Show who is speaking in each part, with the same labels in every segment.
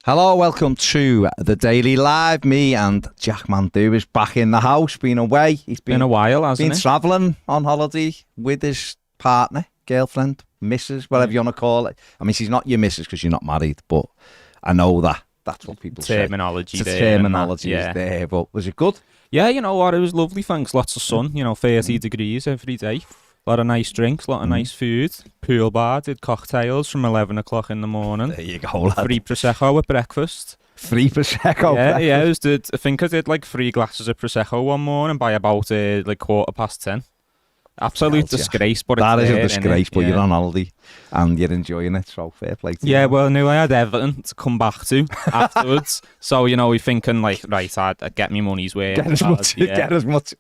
Speaker 1: Hello, welcome to the Daily Live. Me and Jack Mathew is back in the house, been away. He's
Speaker 2: been a while, hasn't
Speaker 1: been
Speaker 2: it?
Speaker 1: travelling on holiday with his partner, girlfriend, missus, whatever you want to call it. I mean, she's not your missus because you're not married, but I know that's what people
Speaker 2: terminology
Speaker 1: say.
Speaker 2: there.
Speaker 1: Terminology is there, but was it good?
Speaker 2: Yeah, you know what, it was lovely, thanks. Lots of sun, 30 degrees every day. A lot of nice drinks, a lot of nice food. Pool bar, did cocktails from 11 o'clock in the morning.
Speaker 1: There you go, lad.
Speaker 2: Free Prosecco at breakfast.
Speaker 1: Free Prosecco?
Speaker 2: Yeah, I think I did like 3 glasses of Prosecco one morning by about 10:15. Absolute disgrace, but
Speaker 1: that
Speaker 2: it's
Speaker 1: is a disgrace, but you're on holiday and you're enjoying it, so fair play to you.
Speaker 2: Yeah, well, I knew I had Everton to come back to afterwards, so we're thinking like, right, I'd get me money's worth.
Speaker 1: Get as much,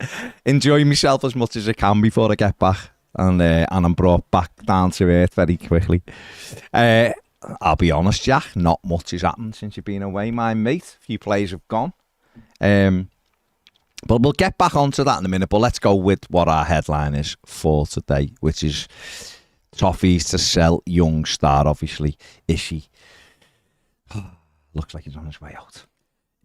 Speaker 1: enjoy myself as much as I can before I get back, and I'm brought back down to earth very quickly. I'll be honest, Jack, not much has happened since you've been away, my mate. A few players have gone. But we'll get back onto that in a minute. But let's go with what our headline is for today, which is Toffees to sell young star, obviously. Ishi. Looks like he's on his way out.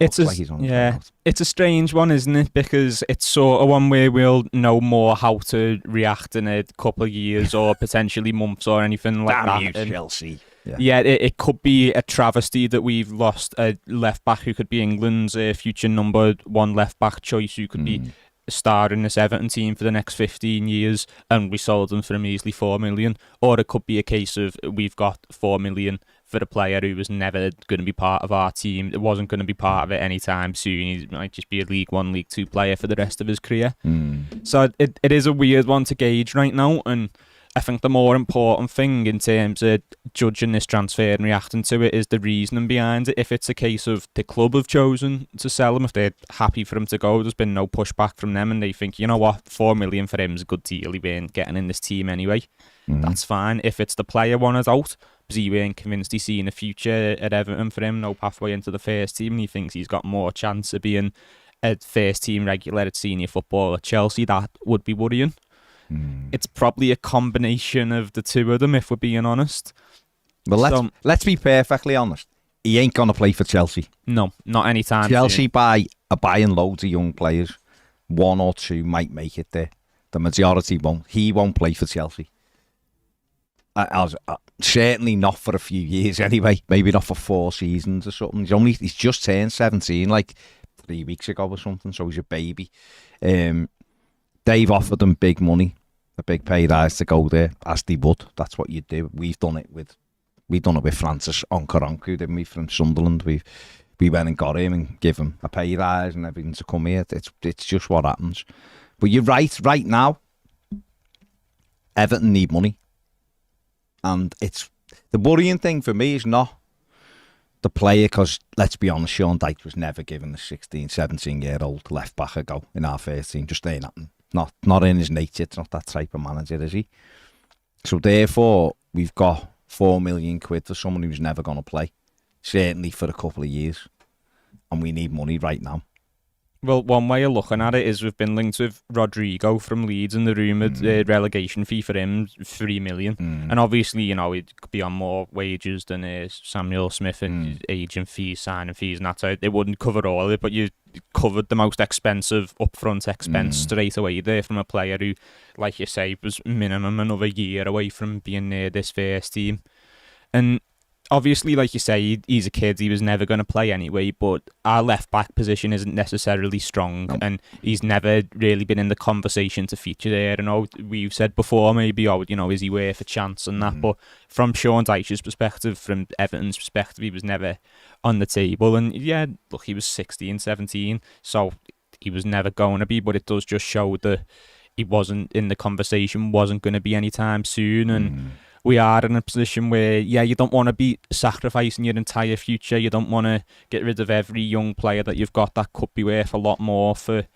Speaker 1: It's
Speaker 2: a strange one, isn't it? Because it's sort of one where we'll know more how to react in a couple of years or potentially months or anything like
Speaker 1: that.
Speaker 2: Damn you,
Speaker 1: Chelsea.
Speaker 2: Yeah, it could be a travesty that we've lost a left back who could be England's future number 1 left back choice, who could be a star in this Everton team for the next 15 years, and we sold them for a measly 4 million. Or it could be a case of we've got 4 million for a player who was never going to be part of our team. It wasn't going to be part of it anytime soon. He might just be a League 1, League 2 player for the rest of his career. So it is a weird one to gauge right now, and I think the more important thing in terms of judging this transfer and reacting to it is the reasoning behind it. If it's a case of the club have chosen to sell him, if they're happy for him to go, there's been no pushback from them, and they think, you know what, 4 million for him is a good deal. He weren't getting in this team anyway. That's fine. If it's the player wanted out, because he weren't convinced he's seeing a future at Everton for him, no pathway into the first team, and he thinks he's got more chance of being a first team regular at senior football at Chelsea, that would be worrying. It's probably a combination of the two of them, if we're being honest.
Speaker 1: Well, let's be perfectly honest. He ain't going to play for Chelsea.
Speaker 2: No, not anytime
Speaker 1: Chelsea are buying loads of young players. 1 or 2 might make it there. The majority won't. He won't play for Chelsea. Certainly not for a few years anyway. Maybe not for 4 seasons or something. He's just turned 17 like 3 weeks ago or something, so he's a baby. They've offered him big money, a big pay rise to go there, as they would. That's what you do. We've done it with Francis Onkaronku, didn't we, from Sunderland? We went and got him and give him a pay rise and everything to come here. It's just what happens. But you're right. Right now, Everton need money, and it's the worrying thing for me is not the player, because let's be honest, Sean Dyche was never given a 16, 17-year-old left back a go in our first team. Just ain't happening. Not in his nature. It's not that type of manager, is he? So therefore, we've got 4 million quid for someone who's never going to play, certainly for a couple of years, and we need money right now.
Speaker 2: Well, one way of looking at it is we've been linked with Rodrigo from Leeds, and the rumoured relegation fee for him 3 million. And obviously, it could be on more wages than Samuel Smith and agent fees, signing fees, and that's how it wouldn't cover all of it, but you covered the most expensive upfront expense straight away there from a player who, like you say, was minimum another year away from being near this first team. And obviously, like you say, he's a kid. He was never going to play anyway, but our left-back position isn't necessarily strong, and he's never really been in the conversation to feature there. And we've said before, maybe, is he worth a chance and that? But from Sean Dyche's perspective, from Everton's perspective, he was never on the table. And yeah, look, he was 16, 17, so he was never going to be, but it does just show that he wasn't in the conversation, wasn't going to be anytime soon, and we are in a position where, you don't want to be sacrificing your entire future. You don't want to get rid of every young player that you've got that could be worth a lot more for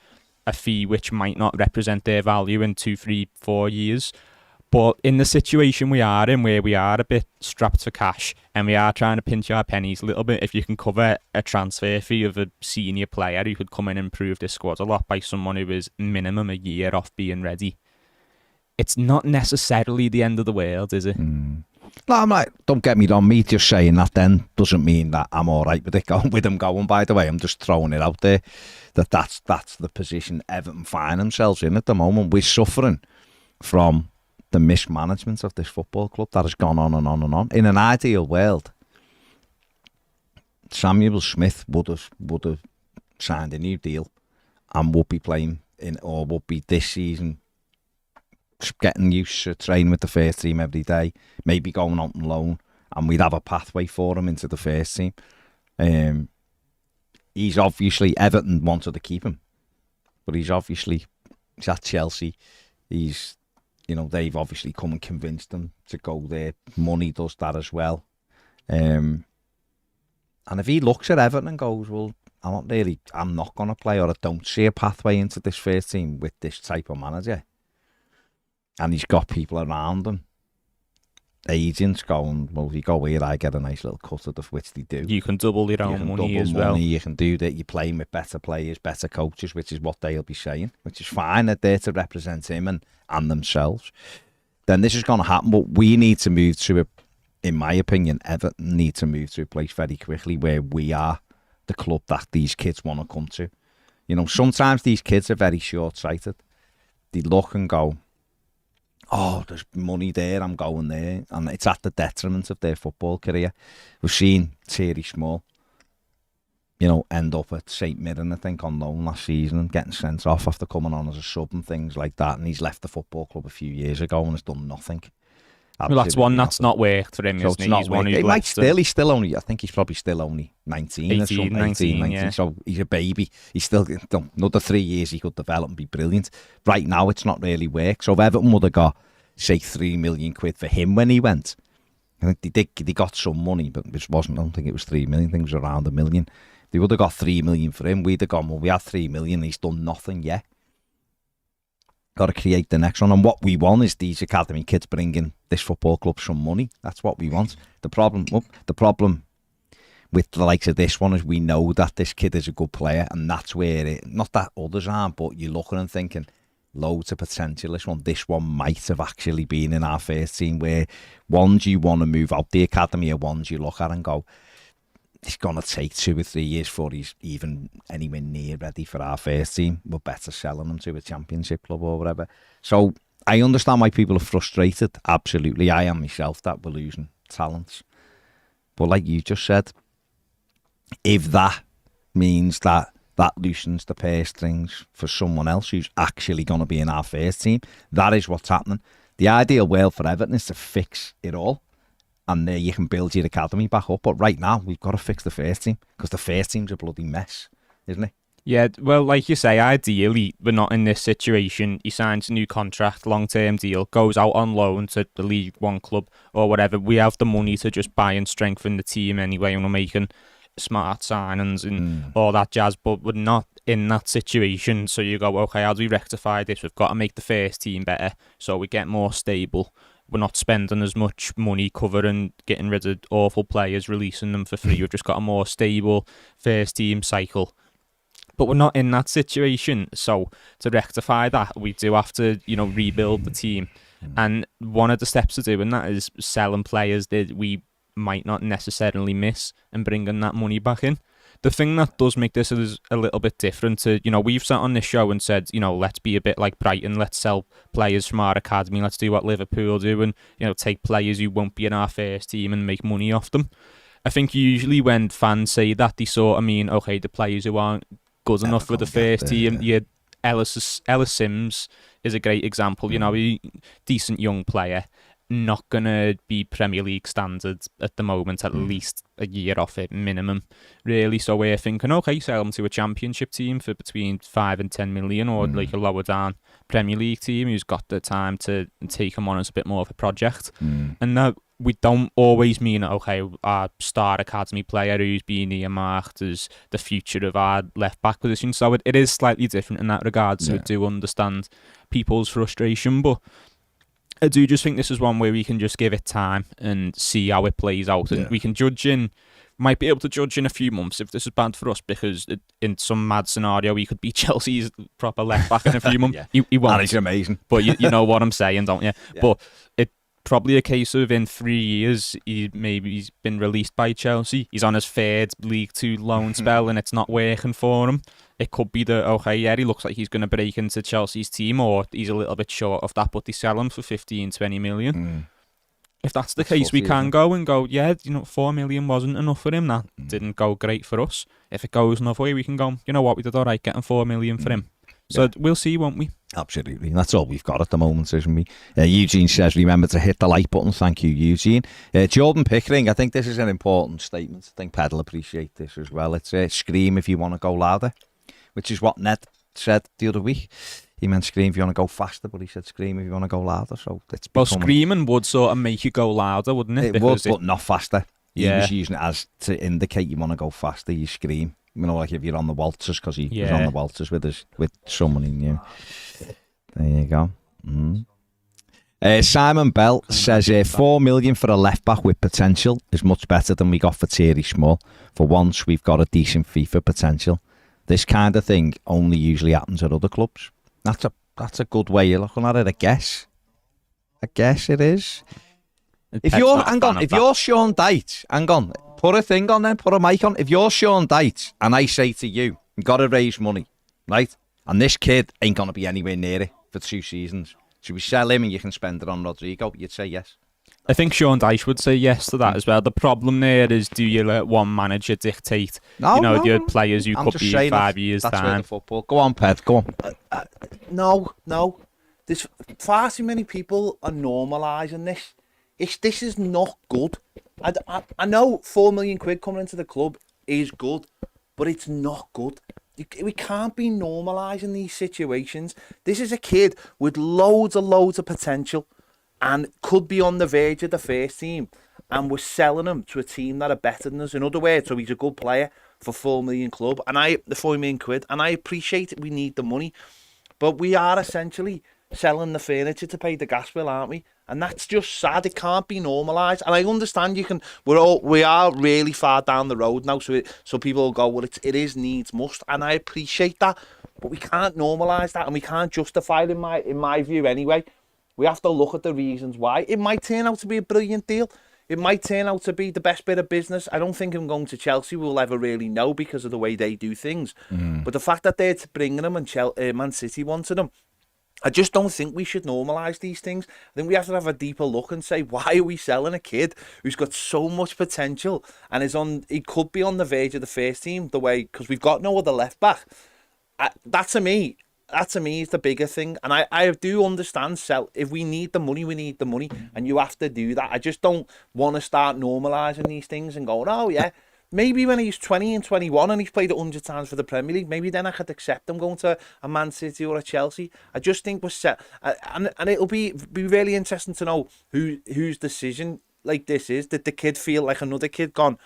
Speaker 2: a fee which might not represent their value in 2, 3, 4 years. But in the situation we are in, where we are a bit strapped for cash and we are trying to pinch our pennies a little bit, if you can cover a transfer fee of a senior player who could come in and improve this squad a lot by someone who is minimum a year off being ready, it's not necessarily the end of the world, is it?
Speaker 1: No, I'm like, don't get me wrong, me just saying that then doesn't mean that I'm all right with it going with them going, by the way. I'm just throwing it out there that's the position Everton find themselves in at the moment. We're suffering from the mismanagement of this football club that has gone on and on and on. In an ideal world, Samuel Smith would have signed a new deal and would be playing or would be this season getting used to training with the first team every day, maybe going out on loan, and we'd have a pathway for him into the first team. He's obviously, Everton wanted to keep him, but he's at Chelsea. They've obviously come and convinced him to go there. Money does that as well. And if he looks at Everton and goes, well, I'm not going to play, or I don't see a pathway into this first team with this type of manager, and he's got people around him, agents going, well, if you go here, I get a nice little cut of which they do.
Speaker 2: You can double your own money as well.
Speaker 1: You can do that. You're playing with better players, better coaches, which is what they'll be saying, which is fine. They're there to represent him and themselves. Then this is going to happen, but we need to move to in my opinion, Everton need to move to a place very quickly where we are the club that these kids want to come to. Sometimes these kids are very short-sighted. They look and go, oh, there's money there, I'm going there. And it's at the detriment of their football career. We've seen Thierry Small, end up at St Mirren, I think, on loan last season and getting sent off after coming on as a sub and things like that. And he's left the football club a few years ago and has done nothing.
Speaker 2: Well, that's one that's not worked for him, isn't he? He's one
Speaker 1: he's still only, I think he's probably still only 19
Speaker 2: 18,
Speaker 1: or something.
Speaker 2: 19, yeah.
Speaker 1: So he's a baby. He's still, another 3 years he could develop and be brilliant. Right now it's not really worked. So if Everton would have got, say, £3 million for him when he went, I think they got some money, but it wasn't, I don't think it was 3 million, I think it was around $1 million. They would have got 3 million for him. We'd have gone, well, we had 3 million, he's done nothing yet. Got to create the next one. And what we want is these academy kids bringing this football club some money. That's what we want. The problem with the likes of this one is we know that this kid is a good player, and that's where not that others aren't, but you're looking and thinking loads of potential. This one might have actually been in our first team, where ones you want to move out the academy are ones you look at and go, it's going to take 2 or 3 years before he's even anywhere near ready for our first team. We're better selling him to a championship club or whatever. So I understand why people are frustrated. Absolutely. I am myself that we're losing talents. But like you just said, if that means that loosens the purse strings for someone else who's actually going to be in our first team, that is what's happening. The ideal world for Everton is to fix it all, and there you can build your academy back up. But right now, we've got to fix the first team, because the first team's a bloody mess, isn't it?
Speaker 2: Yeah, well, like you say, ideally, we're not in this situation. He signs a new contract, long-term deal, goes out on loan to the League One club or whatever. We have the money to just buy and strengthen the team anyway, and we're making smart signings and all that jazz, but we're not in that situation. So you go, okay, how do we rectify this? We've got to make the first team better so we get more stable. We're not spending as much money covering, getting rid of awful players, releasing them for free. We've just got a more stable first team cycle. But we're not in that situation. So to rectify that, we do have to, rebuild the team. And one of the steps to doing that is selling players that we might not necessarily miss and bringing that money back in. The thing that does make this is a little bit different to, we've sat on this show and said, let's be a bit like Brighton, let's sell players from our academy, let's do what Liverpool do and, take players who won't be in our first team and make money off them. I think usually when fans say that, they sort of mean, okay, the players who aren't good enough for the first team, Ellis Sims is a great example, a decent young player, not going to be Premier League standards at the moment, at least a year off it minimum, really. So we're thinking, okay, sell him to a championship team for between 5 and 10 million, or like a lower down Premier League team who's got the time to take him on as a bit more of a project. And that we don't always mean, okay, our star academy player who's being earmarked as the future of our left back position. So it is slightly different in that regard. So I do understand people's frustration, but I do just think this is one where we can just give it time and see how it plays out. And we can might be able to judge in a few months if this is bad for us, because in some mad scenario, he could be Chelsea's proper left back in a few months. He won't.
Speaker 1: And he's amazing.
Speaker 2: But you know what I'm saying, don't you? Yeah. But it probably a case of in 3 years he's been released by Chelsea. He's on his third League Two loan spell and it's not working for him. It could be that, okay, yeah, he looks like he's going to break into Chelsea's team, or he's a little bit short of that, but they sell him for 15-20 million. If that's the case, we can go, yeah, 4 million wasn't enough for him. That didn't go great for us. If it goes another way, we can go, you know what, we did all right getting 4 million for him. So we'll see, won't we?
Speaker 1: Absolutely. That's all we've got at the moment, isn't we? Eugene says, remember to hit the like button. Thank you, Eugene. Jordan Pickering, I think this is an important statement. I think Ped will appreciate this as well. It's scream if you want to go louder, which is what Ned said the other week. He meant scream if you want to go faster, but he said scream if you want to go louder. So it's
Speaker 2: screaming would sort of make you go louder, wouldn't it?
Speaker 1: It would, but not faster. He was using it as to indicate you want to go faster. You scream, like if you're on the waltzers, because he was on the waltzers with someone he knew. There you go. Simon Bell says 4 million for a left back with potential is much better than we got for Thierry Small. For once, we've got a decent FIFA potential. This kind of thing only usually happens at other clubs. That's a good way of looking at it, I guess. I guess it is. If you're Sean Dyche, put a thing on then, put a mic on. If you're Sean Dyche and I say to you, you've got to raise money, right? And this kid ain't going to be anywhere near it for 2 seasons. Should we sell him and you can spend it on Rodrigo? You'd say yes. I
Speaker 2: think Sean Dyche would say yes to that as well. The problem there is, do you let one manager dictate, your players who could be 5 years down?
Speaker 1: That's where the football. Go on, Ped, go on.
Speaker 3: No. There's far too many people are normalising this. This is not good. I know 4 million quid coming into the club is good, but it's not good. We can't be normalising these situations. This is a kid with loads of potential and could be on the verge of the first team, and we're selling him to a team that are better than us. In other words, so he's a good player for 4 million club, the 4 million quid, and I appreciate it. We need the money, but we are essentially selling the furniture to pay the gas bill, aren't we? And that's just sad. It can't be normalised. And I understand we are really far down the road now, so people will go, well, it is needs must, and I appreciate that, but we can't normalise that, and we can't justify it in my view anyway. We have to look at the reasons why. It might turn out to be a brilliant deal. It might turn out to be the best bit of business. I don't think him going to Chelsea we'll ever really know because of the way they do things. But the fact that they're bringing him and Man City wanted him, I just don't think we should normalise these things. I think we have to have a deeper look and say, why are we selling a kid who's got so much potential and he could be on the verge of the first team because we've got no other left back. That to me is the bigger thing. And I do understand if we need the money, we need the money, and you have to do that. I just don't want to start normalising these things and going, oh yeah, maybe when he's 20 and 21 and he's played 100 times for the Premier League, maybe then I could accept him going to a Man City or a Chelsea. I just think we're set, and it'll be really interesting to know whose decision like this is. Did the kid feel like another kid gone,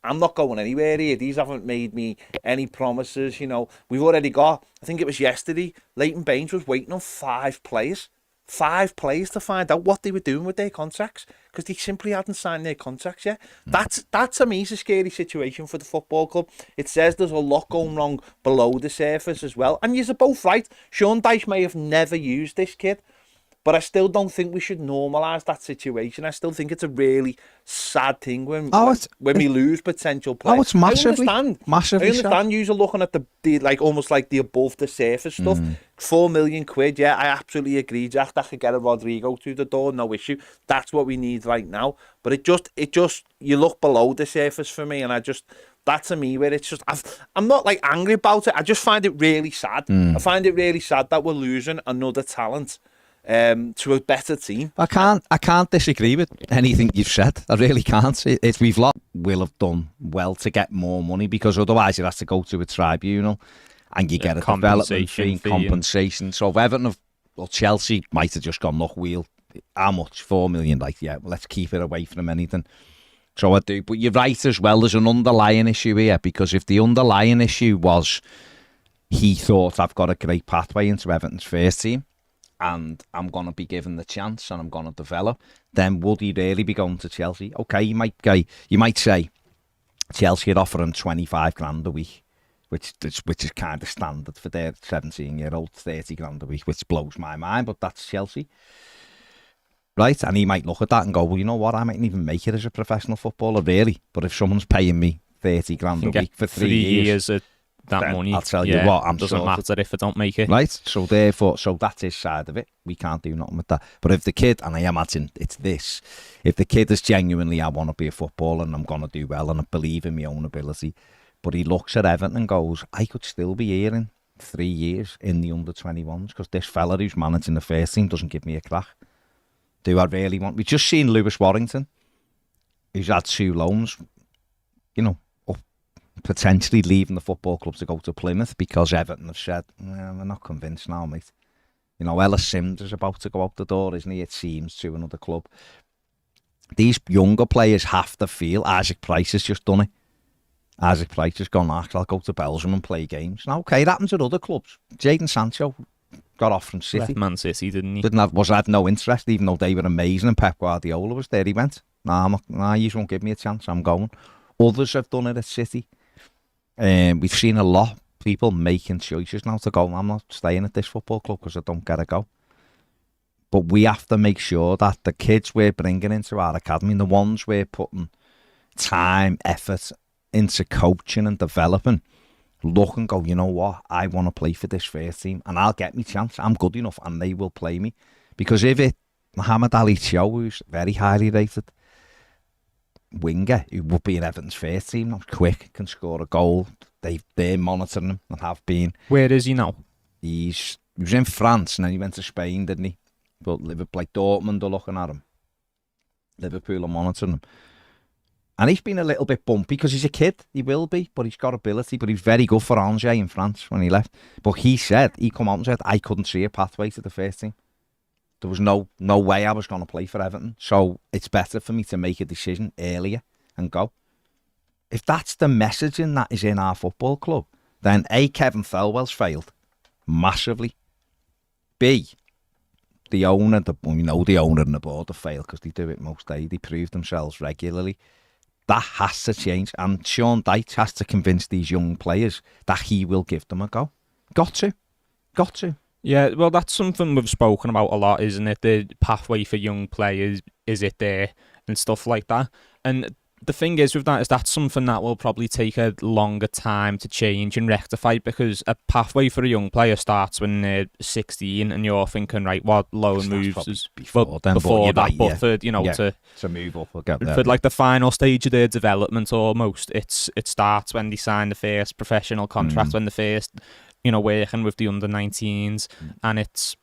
Speaker 3: I'm not going anywhere here. These haven't made me any promises. We've already got, I think it was yesterday, Leighton Baines was waiting on 5 players to find out what they were doing with their contracts because they simply hadn't signed their contracts yet. That to me is a scary situation for the football club. It says there's a lot going wrong below the surface as well. And you're both right. Sean Dyche may have never used this kid, but I still don't think we should normalise that situation. I still think it's a really sad thing when we lose potential players.
Speaker 1: Oh, it's massively
Speaker 3: I understand you're looking at the almost like the above the surface stuff. 4 million quid, yeah, I absolutely agree, Jack. That could get a Rodrigo through the door, no issue. That's what we need right now. But it just you look below the surface for me, and that to me where it's just I'm not angry about it. I just find it really sad. I find it really sad that we're losing another talent to a better team.
Speaker 1: I can't disagree with anything you've said. I really can't. We'll have done well to get more money because otherwise it has to go to a tribunal and you get a development fee and compensation. So if Everton or Chelsea might have just gone, look, how much? 4 million? Let's keep it away from anything. So I do. But you're right as well, there's an underlying issue here because if the underlying issue was he thought I've got a great pathway into Everton's first team, and I'm going to be given the chance and I'm going to develop, then would he really be going to Chelsea? Okay, you might say Chelsea are offering 25 grand a week, which is kind of standard for their 17-year-old, 30 grand a week, which blows my mind, but that's Chelsea. right? And he might look at that and go, well, you know what? I mightn't even make it as a professional footballer, really. But if someone's paying me 30 grand a week for 3 years
Speaker 2: at that money,
Speaker 1: I'll tell you what, I'm
Speaker 2: doesn't
Speaker 1: sorted.
Speaker 2: matter if I don't make it.
Speaker 1: Right? So therefore, that's his side of it. We can't do nothing with that. But if the kid, and I imagine it's this, if the kid is genuinely, I want to be a footballer and I'm going to do well and I believe in my own ability, but he looks at Everton and goes, I could still be here in 3 years in the under-21s because this fella who's managing the first team doesn't give me a crack. Do I really want... We've just seen Lewis Warrington, who's had 2 loans, you know, potentially leaving the football club to go to Plymouth because Everton have said, we're not convinced now, mate. You know, Ellis Sims is about to go out the door, isn't he? It seems, to another club. These younger players have to feel... Isaac Price has just done it. Isaac Price has gone, I'll go to Belgium and play games. Now, okay, it happens at other clubs. Jadon Sancho got off from City.
Speaker 2: Left Man City, didn't he?
Speaker 1: Had no interest, even though they were amazing and Pep Guardiola was there. He went, you won't give me a chance, I'm going. Others have done it at City. We've seen a lot of people making choices now to go, I'm not staying at this football club because I don't get a go. But we have to make sure that the kids we're bringing into our academy, the ones we're putting time, effort into coaching and developing, look and go, you know what, I want to play for this first team and I'll get my chance. I'm good enough and they will play me. Because if it, Mohamed Ali Cho, who's very highly rated winger, who would be in Everton's first team, not quick, can score a goal. They're monitoring him and have been.
Speaker 2: Where is he now?
Speaker 1: He was in France and then he went to Spain, didn't he? But Liverpool, like Dortmund are looking at him. Liverpool are monitoring him. And he's been a little bit bumpy because he's a kid. He will be, but he's got ability. But he's very good for Angers in France when he left. But he come out and said, I couldn't see a pathway to the first team. There was no way I was going to play for Everton. So it's better for me to make a decision earlier and go. If that's the messaging that is in our football club, then A, Kevin Thelwell's failed massively. B, the owner, the owner and the board have failed because they do it most days. They prove themselves regularly. That has to change. And Sean Dyche has to convince these young players that he will give them a go. Got to.
Speaker 2: Yeah, well, that's something we've spoken about a lot, isn't it? The pathway for young players, is it there? And stuff like that. And the thing is with that is that's something that will probably take a longer time to change and rectify because a pathway for a young player starts when they're 16 and you're thinking, right, what loan moves is before that, to
Speaker 1: move up or get there.
Speaker 2: For like the final stage of their development almost, it starts when they sign the first professional contract, when the first, working with the under-19s, and it's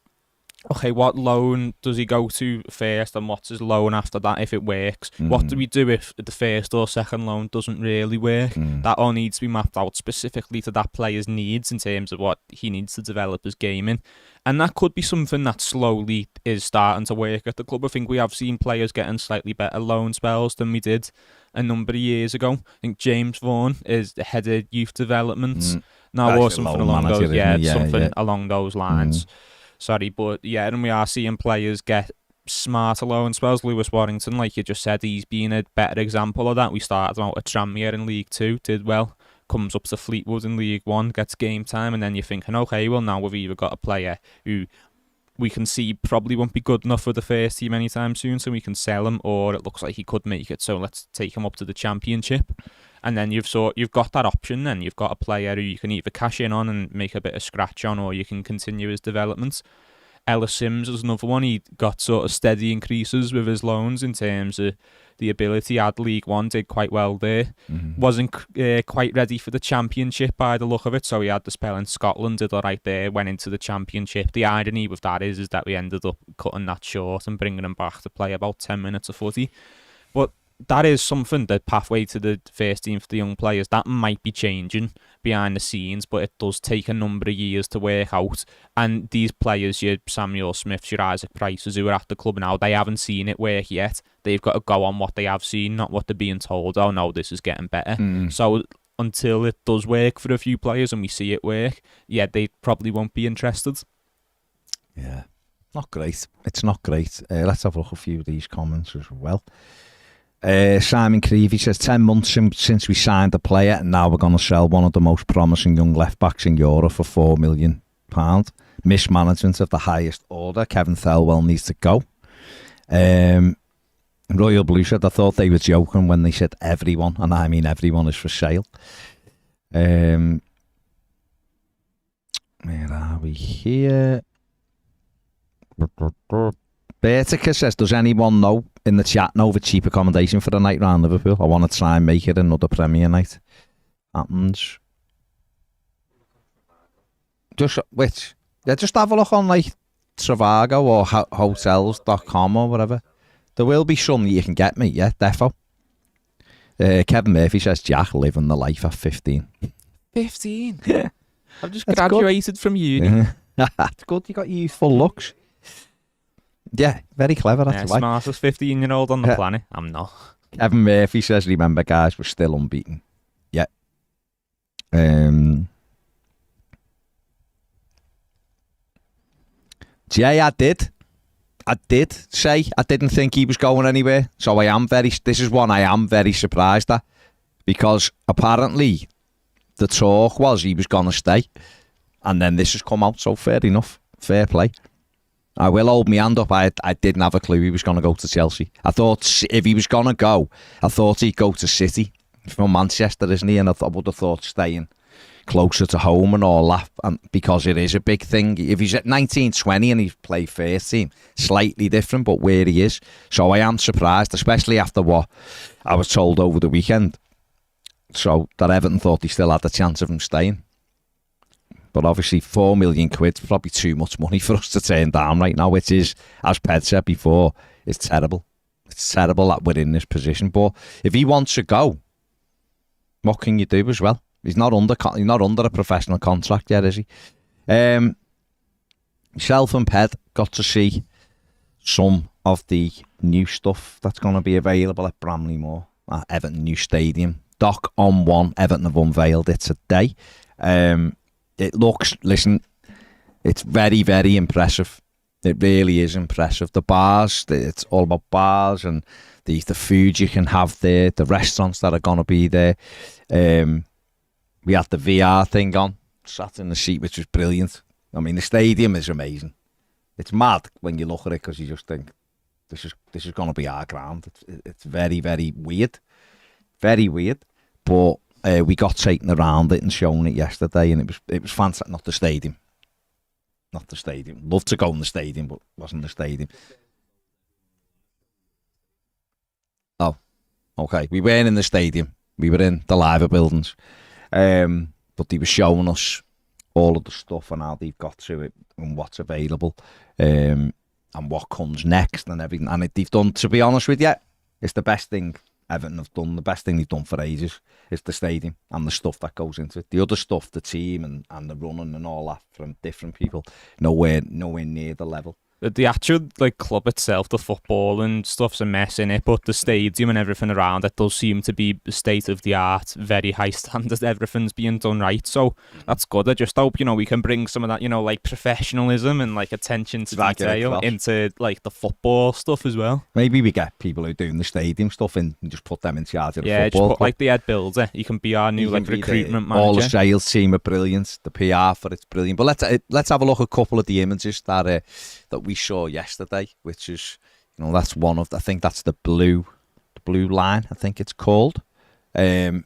Speaker 2: okay, what loan does he go to first and what's his loan after that if it works? What do we do if the first or second loan doesn't really work? That all needs to be mapped out specifically to that player's needs in terms of what he needs to develop his game in. And that could be something that slowly is starting to work at the club. I think we have seen players getting slightly better loan spells than we did a number of years ago. I think James Vaughan is the head of youth development now, or something along those, along those lines. Sorry, but yeah, and we are seeing players get smarter loan spells. Lewis Warrington, like you just said, he's been a better example of that. We started out at Tranmere in League 2, did well, comes up to Fleetwood in League 1, gets game time, and then you're thinking, okay, well now we've either got a player who we can see probably won't be good enough for the first team anytime soon, so we can sell him, or it looks like he could make it, so let's take him up to the Championship. And then you've got that option then. You've got a player who you can either cash in on and make a bit of scratch on, or you can continue his development. Ellis Sims is another one. He got sort of steady increases with his loans in terms of the ability. At League 1, did quite well there. Wasn't quite ready for the Championship by the look of it, so he had the spell in Scotland, did all right there, went into the Championship. The irony with that is that we ended up cutting that short and bringing him back to play about 10 minutes of footy. But that is something, the pathway to the first team for the young players, that might be changing behind the scenes, but it does take a number of years to work out. And these players, your Samuel Smiths, your Isaac Prices, who are at the club now, they haven't seen it work yet. They've got to go on what they have seen, not what they're being told, oh no, this is getting better. So until it does work for a few players and we see it work, yeah, they probably won't be interested.
Speaker 1: Yeah, not great. It's not great. Let's have a look at a few of these comments as well. Simon Creevy says 10 months since we signed the player and now we're going to sell one of the most promising young left backs in Europe for £4 million. Mismanagement of the highest order. Kevin Thelwell needs to go. Royal Blue said, I thought they were joking when they said everyone, and I mean everyone is for sale. Where are we here? Bertica says, does anyone know in the chat know of a cheap accommodation for the night round Liverpool? I want to try and make it another Premier night. Happens. Just which? Yeah, just have a look on like Trivago or hotels.com or whatever. There will be some that you can get, mate. Yeah, defo. Kevin Murphy says, Jack living the life at 15.
Speaker 2: 15? Yeah. I've just graduated from uni.
Speaker 1: That's good. You got youthful looks. Yeah, very clever. That's
Speaker 2: yeah, smartest 15-year-old on the planet. I'm not.
Speaker 1: Kevin Murphy says, remember, guys, we're still unbeaten. Yeah. Yeah, I did say I didn't think he was going anywhere. So this is one I am very surprised at. Because apparently the talk was he was going to stay. And then this has come out, so fair enough. Fair play. I will hold my hand up. I didn't have a clue he was going to go to Chelsea. I thought if he was going to go, I thought he'd go to City. From Manchester, isn't he? And I would have thought staying closer to home and all that, and because it is a big thing. If he's at 19, 20 and he's played first team, slightly different, but where he is. So I am surprised, especially after what I was told over the weekend. So that Everton thought he still had a chance of him staying. But obviously £4 million is probably too much money for us to turn down right now, which is, as Ped said before, it's terrible. It's terrible that we're in this position. But if he wants to go, what can you do as well? He's not under a professional contract yet, is he? Myself and Ped got to see some of the new stuff that's going to be available at Bramley Moor, at Everton New Stadium. Doc on one, Everton have unveiled it today. It looks, listen, it's very, very impressive. It really is impressive. The bars, it's all about bars and the food you can have there, the restaurants that are going to be there. We had the VR thing on, sat in the seat, which was brilliant. I mean, the stadium is amazing. It's mad when you look at it because you just think, this is going to be our ground. It's very, very weird. Very weird. But we got taken around it and shown it yesterday, and it was fantastic. Not the stadium. Not the stadium. Loved to go in the stadium, but wasn't the stadium. Oh, okay. We weren't in the stadium. We were in the live buildings. But they were showing us all of the stuff and how they've got to it and what's available, and what comes next and everything. And they've done, to be honest with you, it's the best thing Everton have done. The best thing they've done for ages is the stadium and the stuff that goes into it. The other stuff, the team and the running and all that from different people, nowhere near the level.
Speaker 2: The actual club itself, the football and stuff's a mess in it, but the stadium and everything around it does seem to be state of the art, very high standard. Everything's being done right, so that's good. I just hope we can bring some of that professionalism and attention to detail into the football stuff as well.
Speaker 1: Maybe we get people who are doing the stadium stuff and just put them in charge of the football.
Speaker 2: Yeah, just put the head builder. He can be our new recruitment manager.
Speaker 1: All the sales team are brilliant. The PR for it's brilliant. But let's have a look at a couple of the images that we saw yesterday, which is, that's one of, I think that's the blue line, I think it's called. And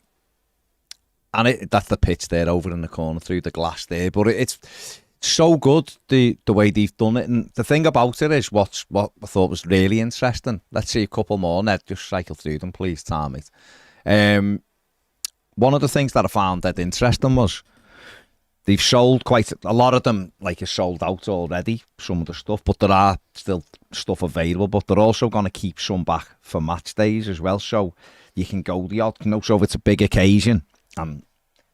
Speaker 1: that's the pitch there over in the corner through the glass there. But it's so good, the way they've done it. And the thing about it is what I thought was really interesting. Let's see a couple more, Ned. Just cycle through them, please, Tom. One of the things that I found that interesting was they've sold quite a lot of them, is sold out already, some of the stuff, but there are still stuff available. But they're also going to keep some back for match days as well, so you can go the odd, so if it's a big occasion and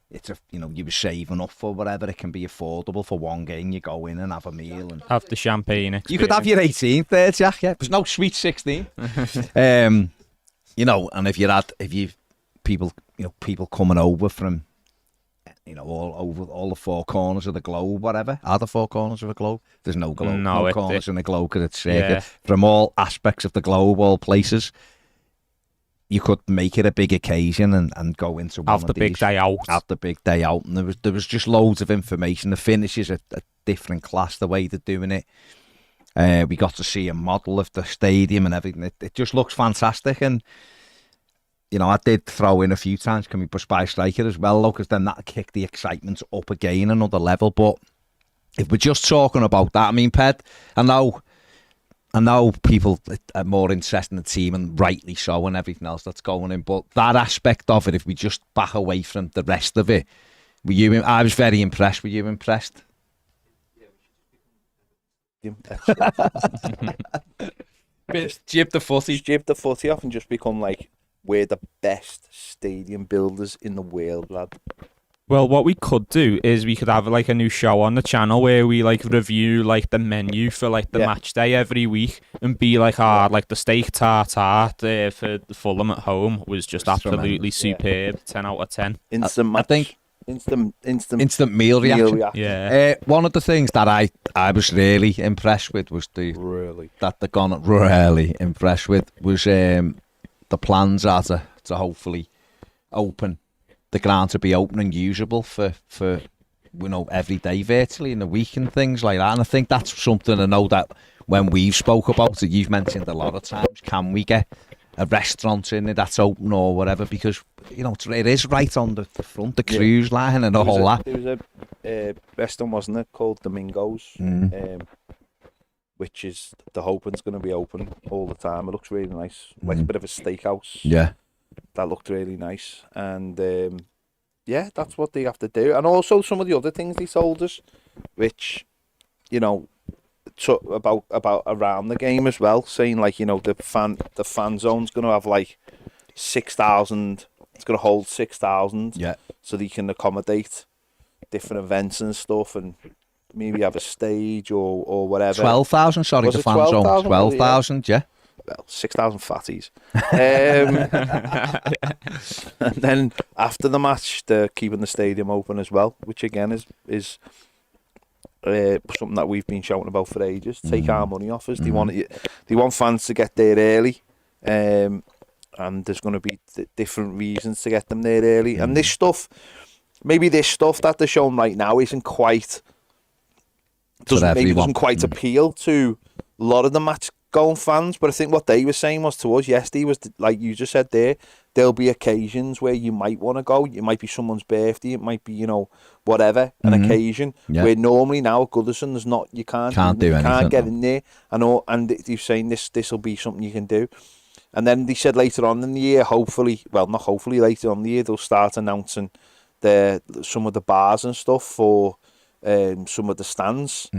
Speaker 1: it's you were saving up for whatever, it can be affordable for one game. You go in and have a meal and
Speaker 2: have the champagne experience.
Speaker 1: You could have your 18th there, Jack. Yeah, there's no sweet 16. And if you people coming over from all over all the four corners of the globe, whatever. Are the four corners of the globe? There's no globe, no corners in the globe because it's circular. Yeah. From all aspects of the globe, all places. You could make it a big occasion and go into one of these.
Speaker 2: Big day out.
Speaker 1: Have the big day out. And there was just loads of information. The finish is a different class, the way they're doing it. We got to see a model of the stadium and everything. It just looks fantastic. And, you know, I did throw in a few times, can we push by a striker as well, though, because then that kicked the excitement up again another level. But if we're just talking about that, I mean, Ped, I know people are more interested in the team, and rightly so, and everything else that's going in. But that aspect of it, if we just back away from the rest of it, I was very impressed. Were you impressed?
Speaker 3: Jib the footy off and just become like, we're the best stadium builders in the world, lad.
Speaker 2: Well, what we could do is we could have like a new show on the channel where we like review like the menu for like the match day every week, and be like, like the steak tartare for Fulham at home was just absolutely superb. 10 out of 10.
Speaker 3: Instant match. I think
Speaker 1: instant meal reaction.
Speaker 2: Yeah.
Speaker 1: One of the things that I was really impressed with was really impressed with was the plans are to hopefully open the ground to be open and usable for every day virtually in the week and things like that. And I think that's something I know that when we've spoke about it, you've mentioned a lot of times, can we get a restaurant in it that's open or whatever, because it is right on the front, the cruise line and the whole lot.
Speaker 3: There was a restaurant, wasn't it, called Domingo's, which is the hoping's going to be open all the time. It looks really nice, like a bit of a steakhouse.
Speaker 1: Yeah.
Speaker 3: That looked really nice, and that's what they have to do. And also some of the other things they told us, which, about around the game as well, saying like, the fan zone's going to have like 6,000. It's going to hold 6,000.
Speaker 1: Yeah. So
Speaker 3: they can accommodate different events and stuff, and maybe have a stage or whatever.
Speaker 1: 12,000. Sorry, the fan zone. 12,000. Yeah.
Speaker 3: Well, 6,000 fatties. And then after the match, they're keeping the stadium open as well, which again is something that we've been shouting about for ages. Take our money off us. They want fans to get there early, and there's going to be different reasons to get them there early. And this stuff that they're showing right now doesn't quite appeal to a lot of the match going fans, but I think what they were saying was to us yesterday was, like you just said there'll be occasions where you might want to go. It might be someone's birthday, it might be whatever, an occasion where normally now at Goodison there's not, you can't get in there. And they're saying this will be something you can do. And then they said later on in the year, later on in the year, they'll start announcing some of the bars and stuff for some of the stands.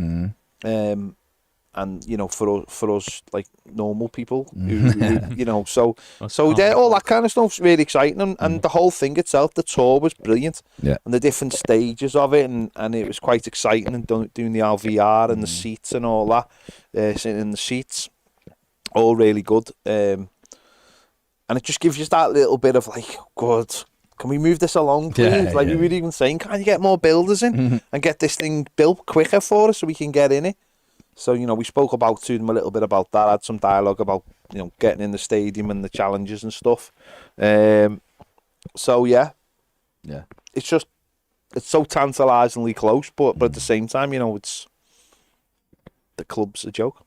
Speaker 3: And for us like normal people, who so all that kind of stuff's really exciting, and the whole thing itself, the tour was brilliant, and the different stages of it, and it was quite exciting, and doing the LVR and the seats and all that, sitting in the seats, all really good, and it just gives you that little bit of like, God, can we move this along, please? We were even saying, can you get more builders in and get this thing built quicker for us so we can get in it? So, we spoke to them a little bit about that, had some dialogue about, getting in the stadium and the challenges and stuff. So, yeah. It's so tantalisingly close, but at the same time, it's the club's a joke.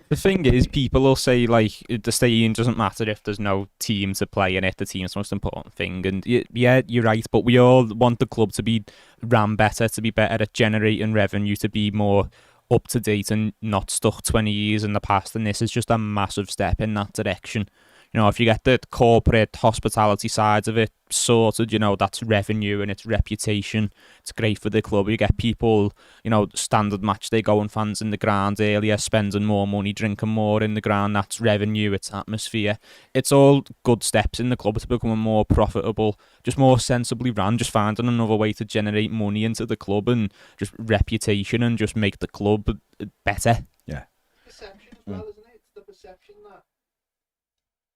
Speaker 2: The thing is, people will say, like, the stadium doesn't matter if there's no team to play in it. The team's the most important thing. And yeah, you're right, but we all want the club to be ran better, to be better at generating revenue, to be more up to date and not stuck 20 years in the past, and this is just a massive step in that direction. If you get the corporate hospitality sides of it sorted, that's revenue and it's reputation. It's great for the club. You get people, standard match day going fans in the ground earlier, spending more money, drinking more in the ground. That's revenue, it's atmosphere. It's all good steps in the club to become more profitable, just more sensibly run, just finding another way to generate money into the club and just reputation and just make the club better.
Speaker 1: Yeah.
Speaker 3: Perception as well, isn't it? It's the perception that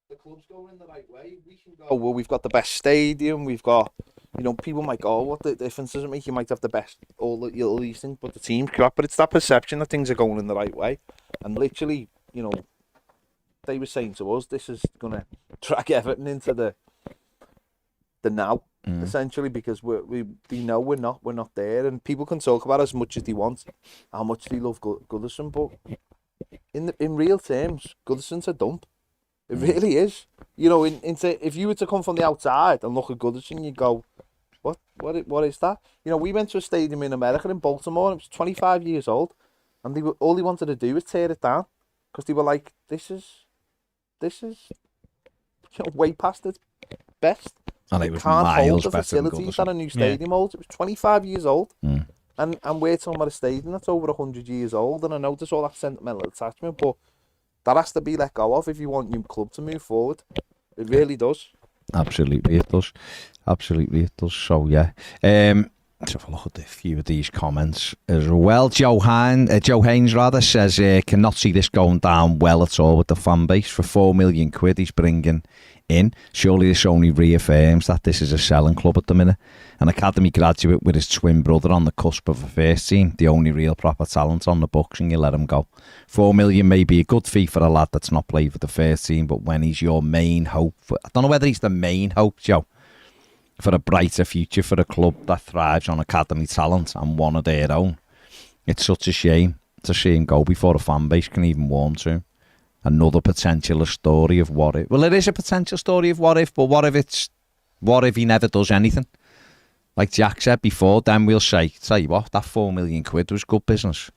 Speaker 3: the club's going in the right way. We can go, well, we've got the best stadium, we've got, people might go, what the difference does it make? You might have the best, all these things, but the team's crap. But it's that perception that things are going in the right way. And literally, they were saying to us, this is going to drag Everton into the now, essentially, because they know we're not there. And people can talk about as much as they want, how much they love Goodison, but in real terms, Goodison's a dump. It really is. You know, if you were to come from the outside and look at Goodison, you'd go, what is that? You know, we went to a stadium in America, in Baltimore, and it was 25 years old, and all they wanted to do was tear it down, because they were like, this is way past its best.
Speaker 1: And it was
Speaker 3: can't hold
Speaker 1: miles
Speaker 3: the
Speaker 1: better than
Speaker 3: facilities that a new stadium holds. It was 25 years old. And we're talking about a stadium that's over 100 years old, and I know there's all that sentimental attachment, but that has to be let go of if you want your club to move forward. It really does.
Speaker 1: Absolutely, it does. So, yeah. Let's have a look at a few of these comments as well. Joe Haynes says, cannot see this going down well at all with the fan base. For £4 million he's bringing in. Surely this only reaffirms that this is a selling club at the minute. An academy graduate with his twin brother on the cusp of a first team, the only real proper talent on the books, and you let him go. £4 million may be a good fee for a lad that's not played for the first team, but when he's your main hope, I don't know whether he's the main hope, Joe, for a brighter future for a club that thrives on academy talent and one of their own. It's such a shame to see him go before a fan base can even warm to him. Another potential story of what if. Well, it is a potential story of what if, but what if he never does anything? Like Jack said before, then we'll say, tell you what, that £4 million was good business.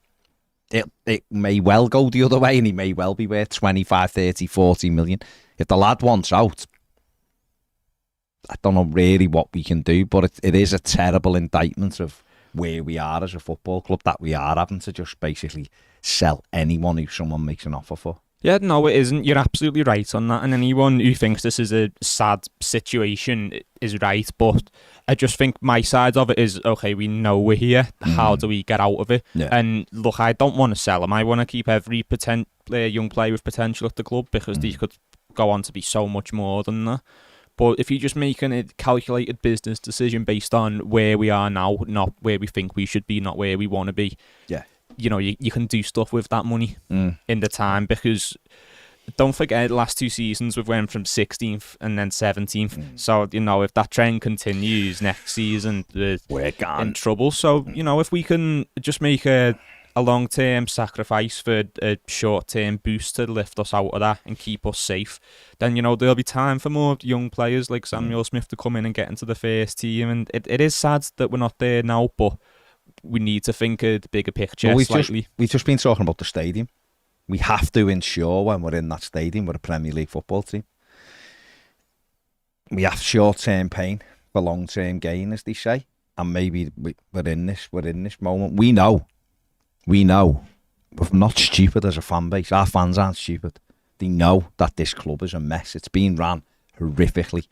Speaker 1: It may well go the other way, and he may well be worth 25, 30, 40 million. If the lad wants out, I don't know really what we can do, but it is a terrible indictment of where we are as a football club, that we are having to just basically sell anyone who someone makes an offer for.
Speaker 2: Yeah, no, it isn't. You're absolutely right on that. And anyone who thinks this is a sad situation is right. But I just think my side of it is, okay, we know we're here. How do we get out of it? Yeah. And look, I don't want to sell him. I want to keep every young player with potential at the club, because these could go on to be so much more than that. But if you're just making a calculated business decision based on where we are now, not where we think we should be, not where we want to be,
Speaker 1: yeah,
Speaker 2: you know, you can do stuff with that money in the time. Because don't forget, the last 2 seasons we've went from 16th and then 17th. So, you know, if that trend continues next season, we're in trouble. So, you know, if we can just make a long-term sacrifice for a short-term boost to lift us out of that and keep us safe, then, you know, there'll be time for more young players like Samuel Smith to come in and get into the first team. And it is sad that we're not there now, but we need to think of the bigger picture slightly.
Speaker 1: We've just been talking about the stadium. We have to ensure when we're in that stadium, we're a Premier League football team. We have short-term pain for long-term gain, as they say. And maybe we're in this moment. We know. We're not stupid as a fan base. Our fans aren't stupid. They know that this club is a mess. It's been ran horrifically.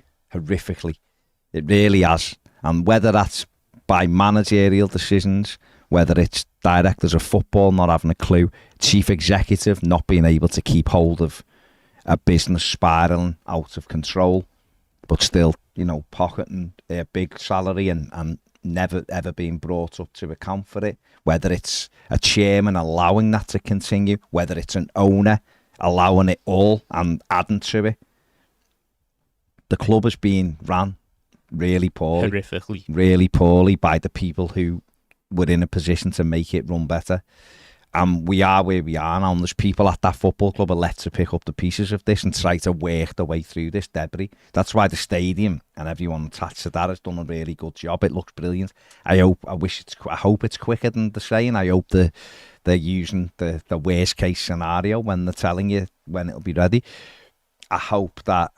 Speaker 1: It really has. And whether that's by managerial decisions, whether it's directors of football not having a clue, chief executive not being able to keep hold of a business spiralling out of control, but still, you know, pocketing their big salary and never ever being brought up to account for it, whether it's a chairman allowing that to continue, whether it's an owner allowing it all and adding to it. The club is being run really poorly.
Speaker 2: Horrifically.
Speaker 1: Really poorly by the people who were in a position to make it run better. And we are where we are now, and there's people at that football club are left to pick up the pieces of this and try to work their way through this debris. That's why the stadium and everyone attached to that has done a really good job. It looks brilliant. I hope it's quicker than the saying. I hope they're using the worst case scenario when they're telling you when it'll be ready. I hope that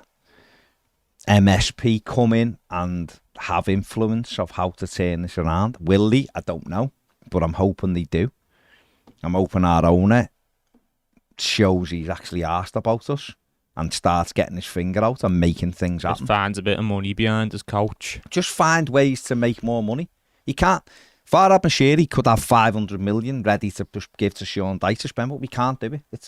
Speaker 1: MSP come in and have influence of how to turn this around. Will they? I don't know, but I'm hoping they do. I'm hoping our owner shows he's actually asked about us and starts getting his finger out and making things happen.
Speaker 2: Just finds a bit of money behind his couch.
Speaker 1: Just find ways to make more money. He can't. Farhad Moshiri could have 500 million ready to just give to Sean Dyche to spend, but we can't do it. It's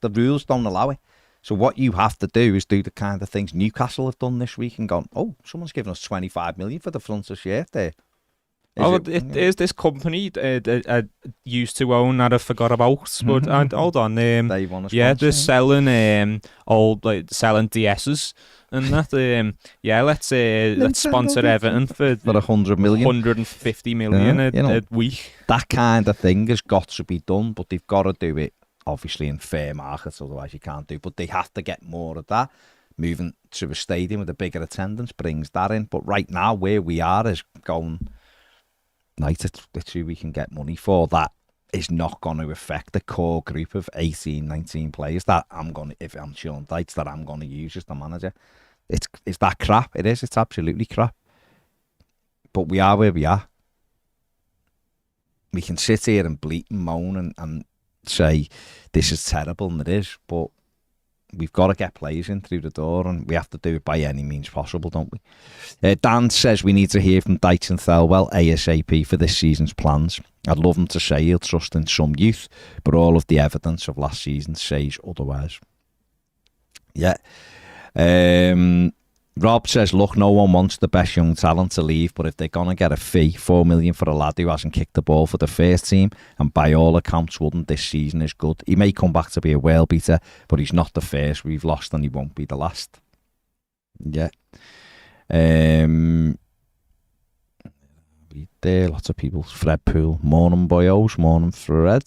Speaker 1: the rules don't allow it. So what you have to do is do the kind of things Newcastle have done this week and gone, oh, someone's given us 25 million for the front of shirt there.
Speaker 2: Is this company I used to own that I forgot about? But hold on,
Speaker 1: they want to
Speaker 2: they're selling selling DSs and that. Let's sponsor Everton for
Speaker 1: 100 million,
Speaker 2: 150 million a week.
Speaker 1: That kind of thing has got to be done, but they've got to do it obviously in fair markets, otherwise you can't do. But they have to get more of that. Moving to a stadium with a bigger attendance brings that in. But right now, where we are is going, night at literally we can get money for that. Is not going to affect the core group of 18, 19 players that if I'm Sean Dyche, that I'm going to use as the manager. It's that crap. It is. It's absolutely crap. But we are where we are. We can sit here and bleat and moan and say this is terrible, and it is. But we've got to get players in through the door, and we have to do it by any means possible, don't we? Dan says we need to hear from Dyche and Thelwell ASAP for this season's plans. I'd love him to say he'll trust in some youth, but all of the evidence of last season says otherwise. Yeah. Rob says, look, no one wants the best young talent to leave, but if they're going to get a fee, $4 million for a lad who hasn't kicked the ball for the first team, and by all accounts wouldn't this season, is good. He may come back to be a whale beater, but he's not the first we've lost, and he won't be the last. Yeah. There, lots of people. Fred Poole, morning boyos, morning Fred.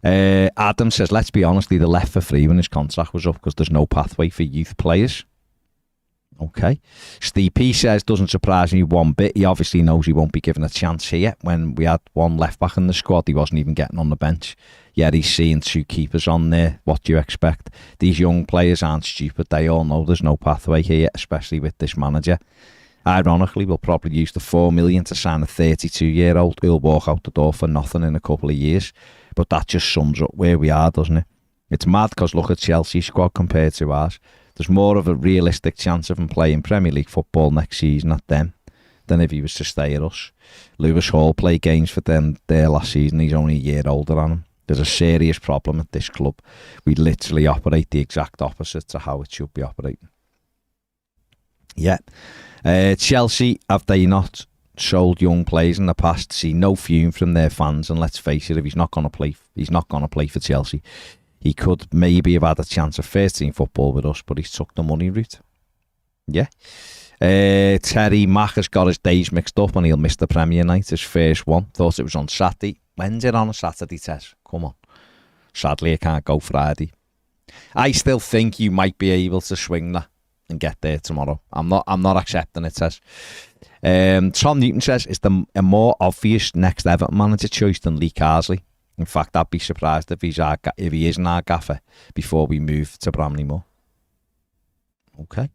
Speaker 1: Adam says, let's be honest, he left for free when his contract was up because there's no pathway for youth players. Okay. Steve P says, doesn't surprise me one bit. He obviously knows he won't be given a chance here. When we had one left back in the squad, he wasn't even getting on the bench. Yeah, he's seeing two keepers on there. What do you expect? These young players aren't stupid. They all know there's no pathway here, especially with this manager. Ironically, we'll probably use the $4 million to sign a 32-year-old who'll walk out the door for nothing in a couple of years. But that just sums up where we are, doesn't it? It's mad because look at Chelsea's squad compared to ours. There's more of a realistic chance of him playing Premier League football next season at them than if he was to stay at us. Lewis Hall played games for them there last season. He's only a year older than him. There's a serious problem at this club. We literally operate the exact opposite to how it should be operating. Yeah. Chelsea, have they not sold young players in the past? See no fume from their fans, and let's face it, if he's not going to play for Chelsea. He could maybe have had a chance of first team football with us, but he's took the money route. Yeah. Terry Mack has got his days mixed up and he'll miss the Premier night, his first one. Thought it was on Saturday. When's it on a Saturday, Tess? Come on. Sadly, I can't go Friday. I still think you might be able to swing that and get there tomorrow. I'm not accepting it, Tess. Tom Newton says, is a more obvious next Everton manager choice than Lee Carsley? In fact, I'd be surprised if he isn't our gaffer before we move to Bramley-Moore. Okay.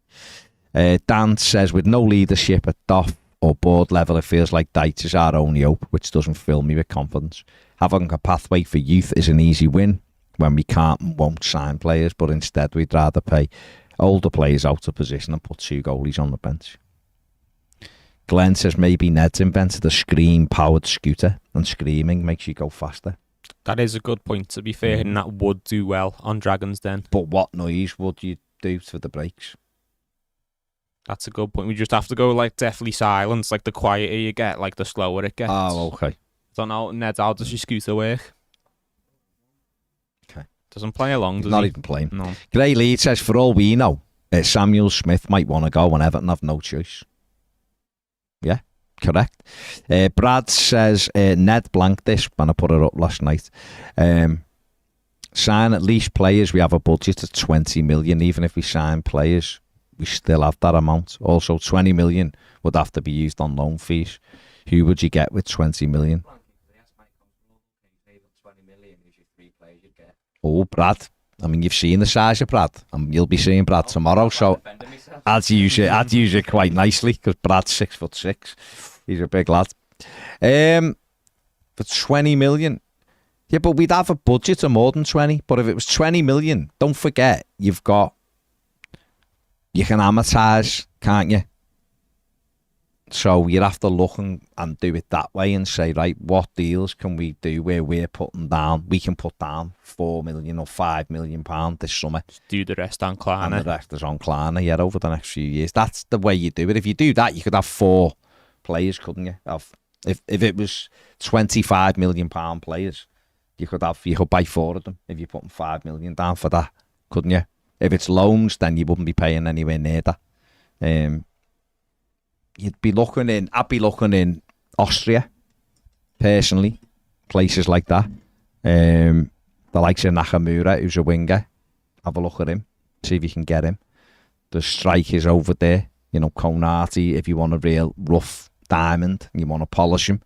Speaker 1: Dan says, with no leadership at DOF or board level, it feels like Dyche is our only hope, which doesn't fill me with confidence. Having a pathway for youth is an easy win when we can't and won't sign players, but instead we'd rather pay older players out of position and put two goalies on the bench. Glenn says maybe Ned's invented a scream-powered scooter and screaming makes you go faster.
Speaker 2: That is a good point, to be fair, and that would do well on Dragon's Den.
Speaker 1: But what noise would you do for the brakes?
Speaker 2: That's a good point. We just have to go like deathly silence, like the quieter you get, like the slower it gets.
Speaker 1: Oh, okay.
Speaker 2: Don't know, Ned, how does your scooter work?
Speaker 1: Okay.
Speaker 2: Doesn't play along, does
Speaker 1: Not
Speaker 2: he?
Speaker 1: even playing.
Speaker 2: No.
Speaker 1: Gray Lead says, for all we know, Samuel Smith might want to go and Everton have no choice. Yeah, correct. Brad says, Ned blanked this when I put it up last night. Sign at least players. We have a budget of 20 million. Even if we sign players, we still have that amount. Also, 20 million would have to be used on loan fees. Who would you get with 20 million? Oh, Brad. I mean, you've seen the size of Brad, and you'll be seeing Brad tomorrow. So I'd use it quite nicely because Brad's 6'6". He's a big lad. For 20 million, yeah, but we'd have a budget of more than 20. But if it was 20 million, don't forget you can amortise, can't you? So you'd have to look and do it that way and say, right, what deals can we do where we can put down 4 million or 5 million pounds this summer.
Speaker 2: Just do the rest on Klarna.
Speaker 1: And the rest is on Klarna, yeah, over the next few years. That's the way you do it. If you do that, you could have 4 players, couldn't you? If it was 25 million pound players, you could buy 4 of them if you're putting 5 million down for that, couldn't you? If it's loans, then you wouldn't be paying anywhere near that. I'd be looking in Austria, personally, places like that. The likes of Nakamura, who's a winger. Have a look at him. See if you can get him. The strikers over there. You know, Konate, if you want a real rough diamond and you want to polish him.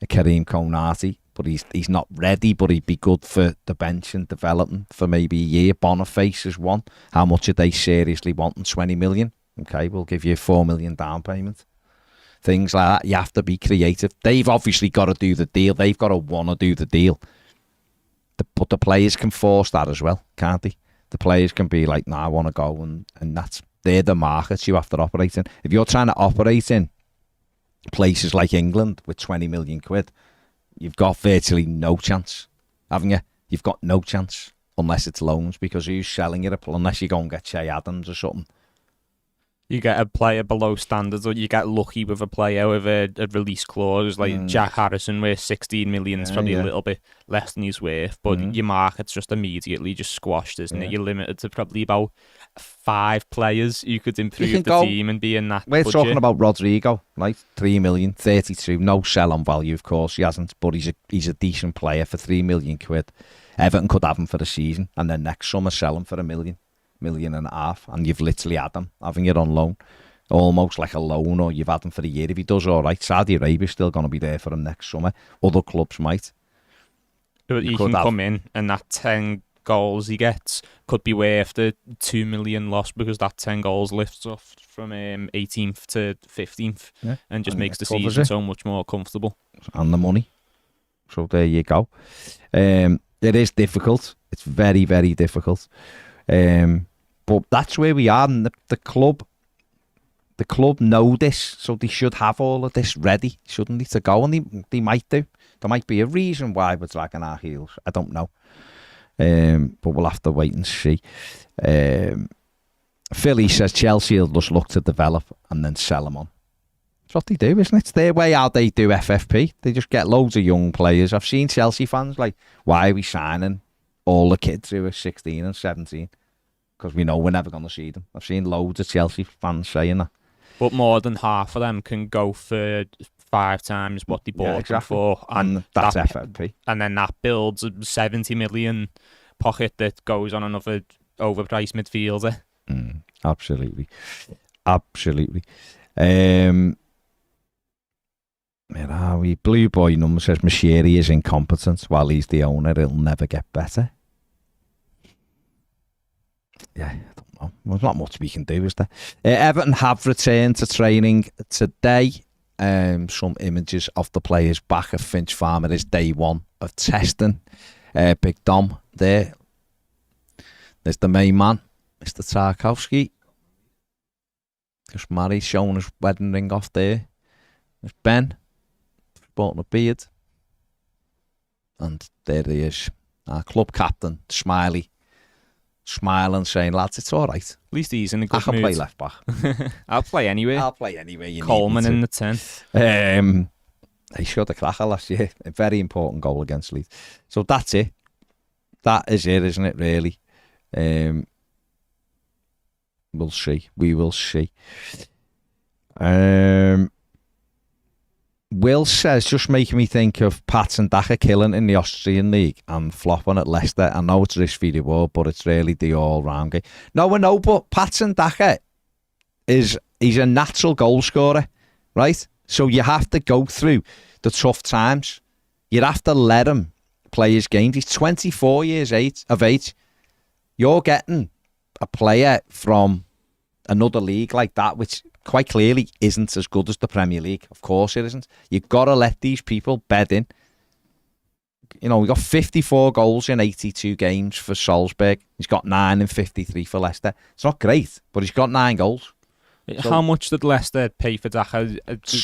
Speaker 1: Kareem Konate. But he's not ready, but he'd be good for the bench and development for maybe a year. Boniface is one. How much are they seriously wanting? 20 million? Okay, we'll give you a 4 million down payment. Things like that. You have to be creative. They've obviously got to do the deal. They've got to want to do the deal. But the players can force that as well, can't they? The players can be like, I want to go, and they're the markets you have to operate in. If you're trying to operate in places like England with 20 million quid, you've got virtually no chance, haven't you? You've got no chance unless it's loans, because who's selling it? Unless you go and get Che Adams or something.
Speaker 2: You get a player below standards, or you get lucky with a player with a release clause, like Jack Harrison, where 16 million is probably a little bit less than he's worth, but your market's just immediately just squashed, isn't it? You're limited to probably about 5 players you could improve the team and be in that
Speaker 1: We're
Speaker 2: budget.
Speaker 1: talking about Rodrigo, right? 3 million, 32, no sell-on value, of course, he hasn't, but he's a decent player for 3 million quid. Everton could have him for the season, and then next summer sell him for 1 million. 1.5 million, and you've literally had him, having it on loan, almost like a loan, or you've had him for a year. If he does all right, Saudi Arabia's still going to be there for him next summer. Other clubs might.
Speaker 2: But he can come in, and that 10 goals he gets could be worth the 2 million loss, because that 10 goals lifts off from 18th to 15th and just makes the season so much more comfortable. And
Speaker 1: the money. So there you go. It is difficult. It's very, very difficult. But that's where we are, and the club know this, so they should have all of this ready, shouldn't they, to go, and they might do. There might be a reason why we're dragging our heels. I don't know, but we'll have to wait and see. Philly says Chelsea will just look to develop and then sell them on. That's what they do, isn't it? It's their way how they do FFP. They just get loads of young players. I've seen Chelsea fans like, why are we signing all the kids who are 16 and 17? Because we know we're never going to see them. I've seen loads of Chelsea fans saying that.
Speaker 2: But more than half of them can go for 5 times what they bought them for. And
Speaker 1: that's FFP.
Speaker 2: And then that builds a 70 million pocket that goes on another overpriced midfielder.
Speaker 1: Absolutely. Absolutely. Where are we? Blue Boy number says Mashiri is incompetent. While he's the owner, it'll never get better. Yeah, I don't know. There's not much we can do, is there? Everton have returned to training today. Some images of the players back at Finch Farm. It is day 1 of testing. Big Dom there. There's the main man, Mr. Tarkowski. Just married, showing his wedding ring off there. There's Ben, sporting a beard. And there he is, our club captain, Smiley. Smiling, saying, lads, it's all right.
Speaker 2: At least he's in a good mood.
Speaker 1: I can play left back.
Speaker 2: I'll play anywhere.
Speaker 1: You
Speaker 2: Coleman in the 10th.
Speaker 1: He scored a cracker last year. A very important goal against Leeds. So that's it. That is it, isn't it, really? We'll see. We will see. Will says, just making me think of Pats and Daka killing in the Austrian League and flopping at Leicester. I know it's risky reward, but it's really the all-round game. No, I know, but Pats and Daka he's a natural goal scorer, right? So you have to go through the tough times. You have to let him play his games. He's 24 years of age. You're getting a player from another league like that, which quite clearly isn't as good as the Premier League. Of course it isn't. You've got to let these people bed in. You know, we got 54 goals in 82 games for Salzburg. He's got 9 in 53 for Leicester. It's not great, but he's got 9 goals.
Speaker 2: So, how much did Leicester pay for Daka?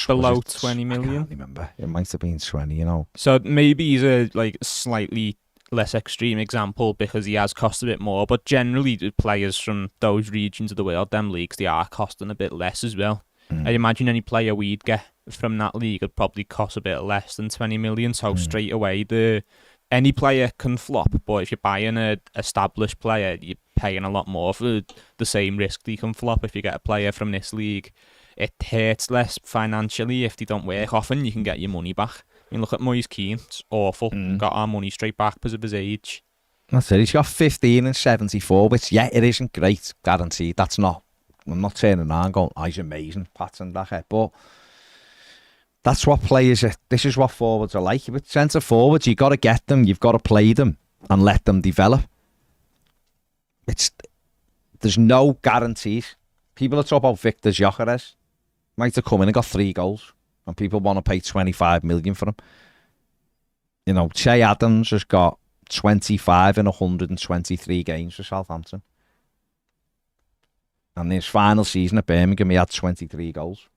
Speaker 2: Below 20 million?
Speaker 1: I can't remember. It might have been 20, you know.
Speaker 2: So maybe he's a slightly less extreme example because he has cost a bit more, but generally the players from those regions of the world, them leagues, they are costing a bit less as well. I imagine any player we'd get from that league would probably cost a bit less than 20 million, so straight away any player can flop, but if you're buying an established player, you're paying a lot more for the same risk they can flop. If you get a player from this league, it hurts less financially. If they don't work often, you can get your money back. I mean, look at Moise Keane. It's awful. Got our money straight back because of his age.
Speaker 1: That's it. He's got 15 and 74, which, yeah, it isn't great, guaranteed. That's not, I'm not turning around going, oh, he's amazing, patting back head. But that's what players are, this is what forwards are like. With centre forwards, you've got to get them, you've got to play them and let them develop. There's no guarantees. People are talking about Victor Gyökeres. Might have come in and got 3 goals, and people want to pay 25 million for him. You know, Che Adams has got 25 in 123 games for Southampton. And in his final season at Birmingham, he had 23 goals.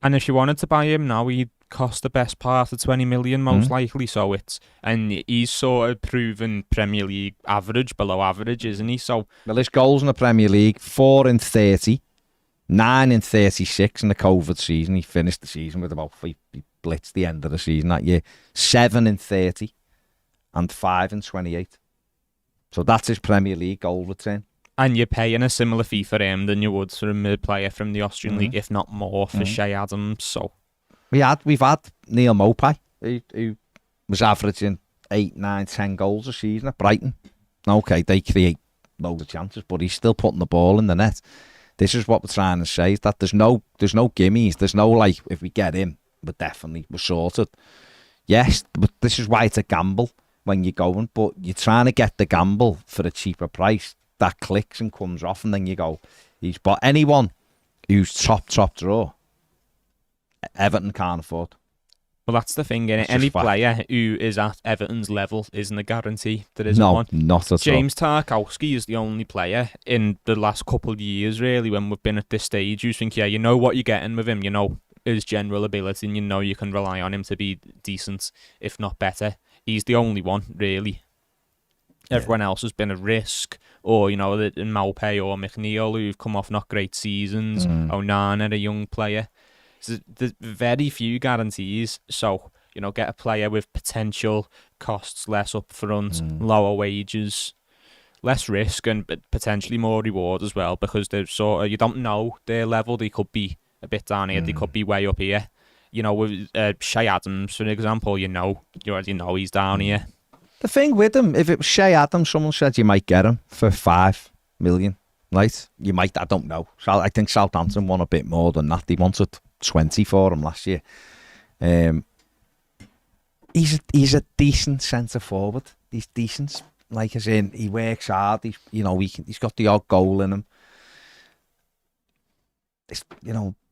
Speaker 2: And if you wanted to buy him now, he'd cost the best part of 20 million, most likely. So and he's sort of proven Premier League average, below average, isn't he? So,
Speaker 1: well, his goals in the Premier League, 4 in 30, 9 in 36 in the COVID season. He finished the season with about, he blitzed the end of the season that year. 7 in 30 and 5 in 28. So that's his Premier League goal return.
Speaker 2: And you're paying a similar fee for him than you would for a mid-player from the Austrian League, if not more, for Che Adams. So we've had Neil Maupay, who was averaging 8, 9, 10 goals a season at Brighton. Okay, they create loads of chances, but he's still putting the ball in the net. This is what we're trying to say, is that there's no gimmies. There's no, like, if we get him, we're sorted. Yes, but this is why it's a gamble when you're going, but you're trying to get the gamble for a cheaper price. That clicks and comes off, and then you go, but anyone who's top draw, Everton can't afford. Well, that's the thing, innit? Any player who is at Everton's level isn't a guarantee. There isn't one.
Speaker 1: Not at all.
Speaker 2: James Tarkowski is the only player in the last couple of years, really, when we've been at this stage, you think, yeah, you know what you're getting with him, you know his general ability, and you know you can rely on him to be decent, if not better. He's the only one, really. Everyone else has been a risk, or, you know, Maupay or McNeil, who've come off not great seasons, Onana, a young player. So there's very few guarantees, so, you know, get a player with potential, costs less upfront, lower wages, less risk, and potentially more reward as well, because they're sort of, you don't know their level. They could be a bit down here, they could be way up here. You know, with Che Adams, for example, you already know he's down here.
Speaker 1: The thing with him, if it was Che Adams, someone said you might get him for 5 million, right? You might, I don't know. I think Southampton won a bit more than that. They wanted 20 for him last year. He's a decent centre forward. He's decent, like, as in, he works hard. He's got the odd goal in him.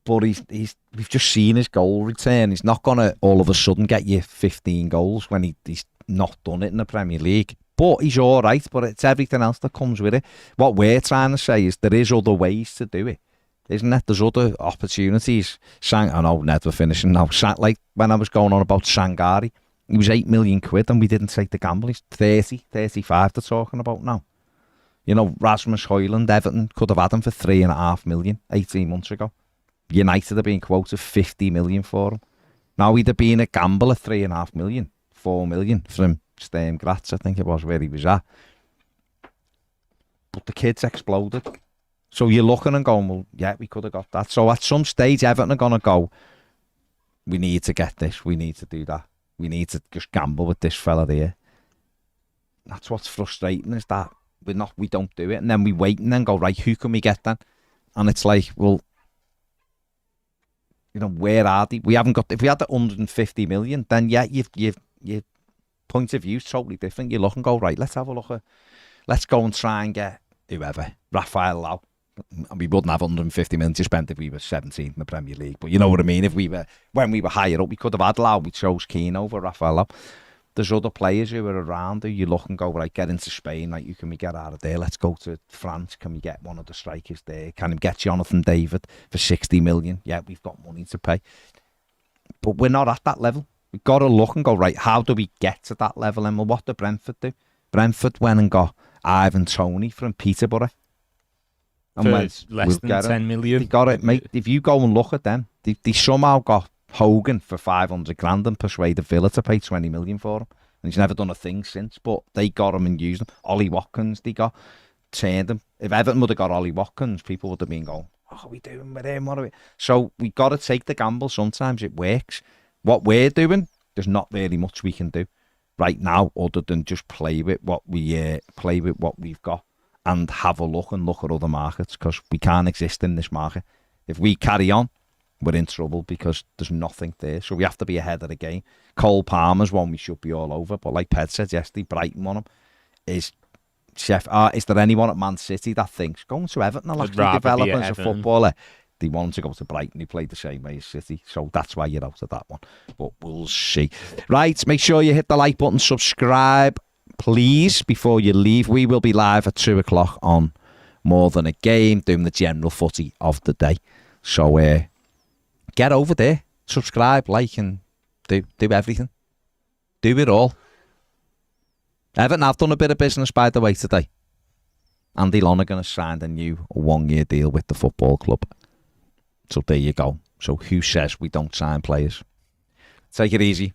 Speaker 1: But we've just seen his goal return. He's not gonna all of a sudden get you 15 goals when he's not done it in the Premier League. But he's all right. But it's everything else that comes with it. What we're trying to say is there is other ways to do it, isn't it? There's other opportunities. I know, Ned, we're finishing now. Like when I was going on about Sangari, he was 8 million quid and we didn't take the gamble. He's 30, 35 they're talking about now. You know, Rasmus Højlund, Everton could have had him for 3.5 million 18 months ago. United have been quoted 50 million for him. Now he'd have been a gamble at 3.5 million, 4 million from Sturm Graz, I think it was, where he was at. But the kid's exploded. So you're looking and going, well, yeah, we could have got that. So at some stage, Everton are going to go, we need to get this, we need to do that. We need to just gamble with this fella there. That's what's frustrating, is that we don't do it. And then we wait and then go, right, who can we get then? And it's like, well, you know, where are they? We haven't got. If we had the 150 million, then yeah, your point of view is totally different. You look and go, right, let's have a look at, let's go and try and get whoever, Rafael Lau. And we wouldn't have 150 million to spend if we were 17th in the Premier League. But you know what I mean? When we were higher up, we could have had Lau. We chose Keane over Rafael Lau. There's other players who are around who you look and go, right, get into Spain. Like, who can we get out of there? Let's go to France. Can we get one of the strikers there? Can we get Jonathan David for 60 million? Yeah, we've got money to pay. But we're not at that level. We've got to look and go, right, how do we get to that level? And well, what did Brentford do? Brentford went and got Ivan Toney from Peterborough. And
Speaker 2: for less than 10 million.
Speaker 1: They got it, mate. If you go and look at them, they somehow got Hogan for 500 grand and persuaded Villa to pay 20 million for him. And he's never done a thing since, but they got him and used him. Ollie Watkins, they got, turned him. If Everton would have got Ollie Watkins, people would have been going, what are we doing with him? What are we? So we got to take the gamble. Sometimes it works. What we're doing, there's not really much we can do. right now, other than just play with what we've got and have a look and look at other markets, because we can't exist in this market. If we carry on, we're in trouble because there's nothing there. So we have to be ahead of the game. Cole Palmer's one we should be all over, but like Ped said yesterday, Brighton won him. Is there anyone at Man City that thinks going to Everton will actually develop as a footballer? They want him to go to Brighton. He played the same way as City, so that's why you're out of that one. But we'll see. Right, make sure you hit the like button, subscribe, please, before you leave. We will be live at 2 o'clock on More Than a Game, doing the general footy of the day. So get over there, subscribe, like, and do everything. Do it all. Everton have done a bit of business, by the way, today. Andy Lonergan has signed a new 1-year deal with the football club. So there you go. So who says we don't sign players? Take it easy.